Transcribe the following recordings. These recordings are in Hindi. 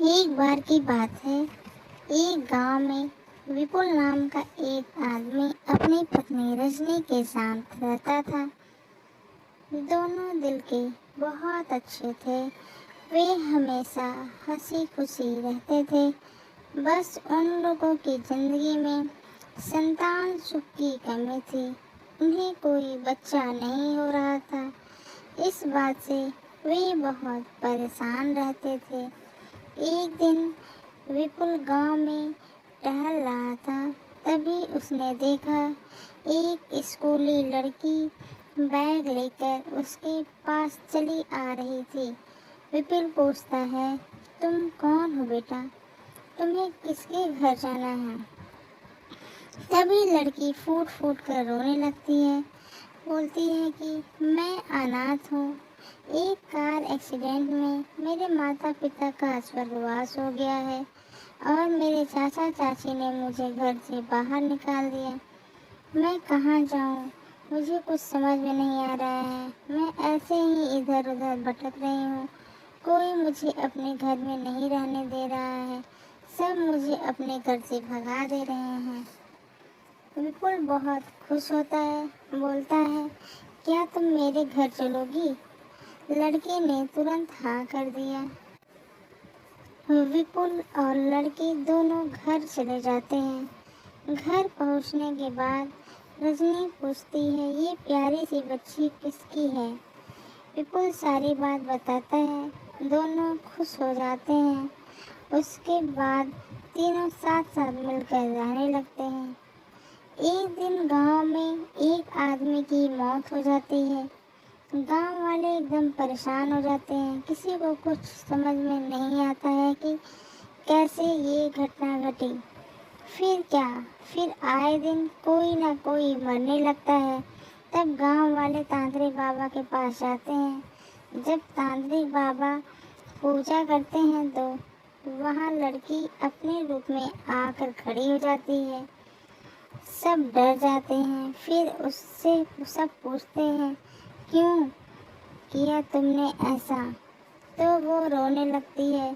एक बार की बात है। एक गांव में विपुल नाम का एक आदमी अपनी पत्नी रजनी के साथ रहता था। दोनों दिल के बहुत अच्छे थे। वे हमेशा हंसी खुशी रहते थे। बस उन लोगों की जिंदगी में संतान सुख की कमी थी। उन्हें कोई बच्चा नहीं हो रहा था। इस बात से वे बहुत परेशान रहते थे। एक दिन विपुल गांव में टहल रहा था। तभी उसने देखा एक स्कूली लड़की बैग लेकर उसके पास चली आ रही थी। विपुल पूछता है, तुम कौन हो बेटा? तुम्हें किसके घर जाना है? तभी लड़की फूट फूट कर रोने लगती है। बोलती है कि मैं अनाथ हूँ। एक कार एक्सीडेंट में मेरे माता पिता का स्वर्गवास हो गया है और मेरे चाचा चाची ने मुझे घर से बाहर निकाल दिया। मैं कहाँ जाऊँ? मुझे कुछ समझ में नहीं आ रहा है। मैं ऐसे ही इधर उधर भटक रही हूँ। कोई मुझे अपने घर में नहीं रहने दे रहा है। सब मुझे अपने घर से भगा दे रहे हैं। विपुल बहुत खुश होता है। बोलता है, क्या तुम मेरे घर चलोगी? लड़के ने तुरंत हाँ कर दिया। विपुल और लड़की दोनों घर चले जाते हैं। घर पहुंचने के बाद रजनी पूछती है, ये प्यारी सी बच्ची किसकी है? विपुल सारी बात बताता है। दोनों खुश हो जाते हैं। उसके बाद तीनों साथ साथ मिलकर रहने लगते हैं। एक दिन गांव में एक आदमी की मौत हो जाती है। गांव वाले एकदम परेशान हो जाते हैं। किसी को कुछ समझ में नहीं आता है कि कैसे ये घटना घटी। फिर क्या? फिर आए दिन कोई ना कोई मरने लगता है। तब गांव वाले तांत्रिक बाबा के पास जाते हैं। जब तांत्रिक बाबा पूजा करते हैं तो वहाँ लड़की अपने रूप में आकर खड़ी हो जाती है। सब डर जाते हैं। फिर उससे सब पूछते हैं, क्यों किया तुमने ऐसा? तो वो रोने लगती है।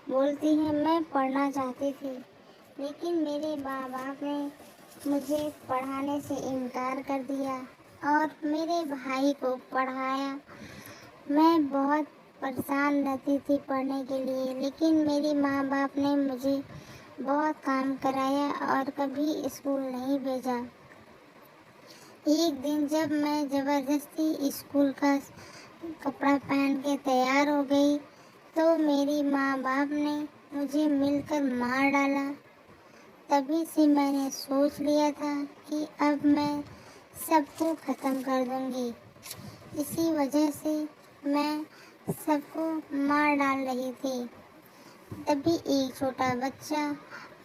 बोलती है, मैं पढ़ना चाहती थी लेकिन मेरे माँ बाप ने मुझे पढ़ाने से इनकार कर दिया और मेरे भाई को पढ़ाया। मैं बहुत परेशान रहती थी पढ़ने के लिए, लेकिन मेरे माँ बाप ने मुझे बहुत काम कराया और कभी स्कूल नहीं भेजा। एक दिन जब मैं ज़बरदस्ती स्कूल का कपड़ा पहन के तैयार हो गई तो मेरी माँ बाप ने मुझे मिलकर मार डाला। तभी से मैंने सोच लिया था कि अब मैं सबको ख़त्म कर दूंगी। इसी वजह से मैं सबको मार डाल रही थी। तभी एक छोटा बच्चा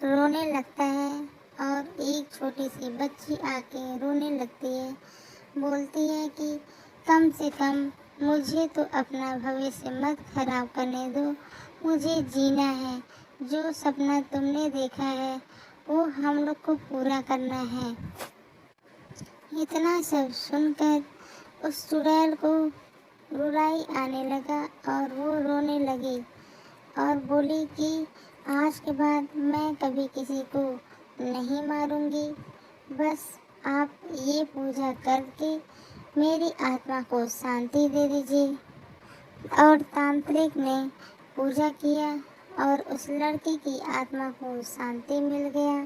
रोने लगता है और एक छोटी सी बच्ची आके रोने लगती है। बोलती है कि कम से कम मुझे तो अपना भविष्य मत खराब करने दो। मुझे जीना है। जो सपना तुमने देखा है वो हम लोग को पूरा करना है। इतना सब सुनकर उस चुड़ैल को रुलाई आने लगा और वो रोने लगी और बोली कि आज के बाद मैं कभी किसी को नहीं मारूंगी। बस आप ये पूजा करके मेरी आत्मा को शांति दे दीजिए। और तांत्रिक ने पूजा किया और उस लड़की की आत्मा को शांति मिल गया।